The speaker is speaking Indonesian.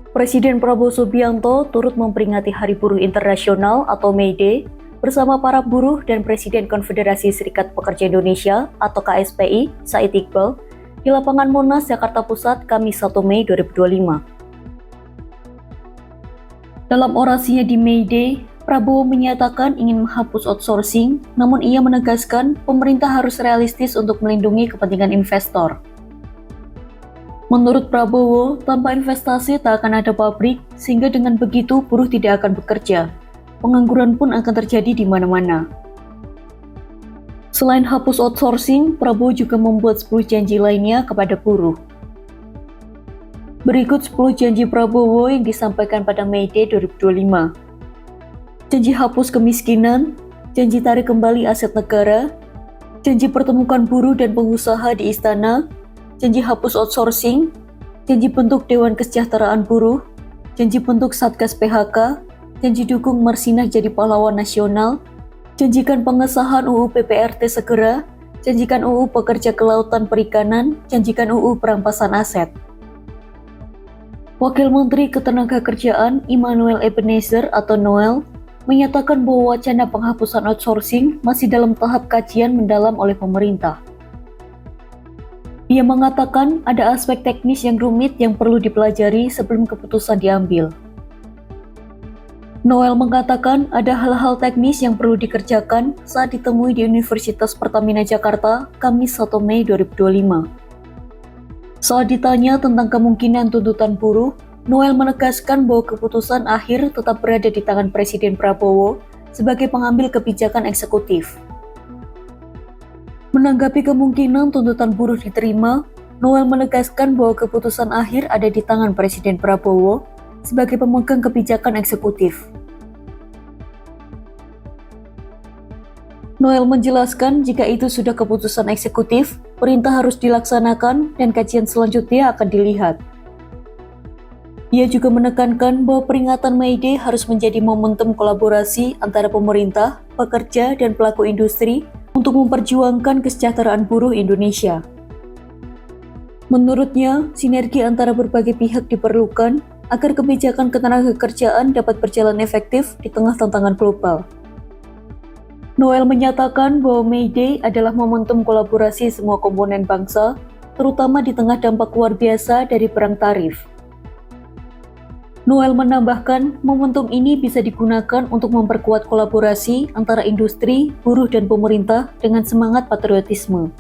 Presiden Prabowo Subianto turut memperingati Hari Buruh Internasional atau May Day bersama para buruh dan Presiden Konfederasi Serikat Pekerja Indonesia atau KSPI, Said Iqbal, di lapangan Monas, Jakarta Pusat, Kamis 1 Mei 2025. Dalam orasinya di May Day, Prabowo menyatakan ingin menghapus outsourcing, namun ia menegaskan pemerintah harus realistis untuk melindungi kepentingan investor. Menurut Prabowo, tanpa investasi tak akan ada pabrik, sehingga dengan begitu buruh tidak akan bekerja. Pengangguran pun akan terjadi di mana-mana. Selain hapus outsourcing, Prabowo juga membuat 10 janji lainnya kepada buruh. Berikut 10 janji Prabowo yang disampaikan pada May Day 2025. Janji hapus kemiskinan, janji tarik kembali aset negara, janji pertemukan buruh dan pengusaha di istana, janji hapus outsourcing, janji bentuk Dewan Kesejahteraan Buruh, janji bentuk Satgas PHK, janji dukung Marsinah jadi pahlawan nasional, janjikan pengesahan UU PPRT segera, janjikan UU Pekerja Kelautan Perikanan, janjikan UU Perampasan Aset. Wakil Menteri Ketenagakerjaan Immanuel Ebenezer atau Noel menyatakan bahwa wacana penghapusan outsourcing masih dalam tahap kajian mendalam oleh pemerintah. Ia mengatakan ada aspek teknis yang rumit yang perlu dipelajari sebelum keputusan diambil. Noel mengatakan ada hal-hal teknis yang perlu dikerjakan saat ditemui di Universitas Pertamina Jakarta, Kamis 1 Mei 2025. Saat ditanya tentang kemungkinan tuntutan buruh, Noel menegaskan bahwa keputusan akhir tetap berada di tangan Presiden Prabowo sebagai pengambil kebijakan eksekutif. Menanggapi kemungkinan tuntutan buruh diterima, Noel menegaskan bahwa keputusan akhir ada di tangan Presiden Prabowo sebagai pemegang kebijakan eksekutif. Noel menjelaskan jika itu sudah keputusan eksekutif, perintah harus dilaksanakan dan kajian selanjutnya akan dilihat. Ia juga menekankan bahwa peringatan May Day harus menjadi momentum kolaborasi antara pemerintah, pekerja, dan pelaku industri untuk memperjuangkan kesejahteraan buruh Indonesia. Menurutnya, sinergi antara berbagai pihak diperlukan agar kebijakan ketenagakerjaan dapat berjalan efektif di tengah tantangan global. Noel menyatakan bahwa May Day adalah momentum kolaborasi semua komponen bangsa, terutama di tengah dampak luar biasa dari perang tarif. Noel menambahkan, momentum ini bisa digunakan untuk memperkuat kolaborasi antara industri, buruh, dan pemerintah dengan semangat patriotisme.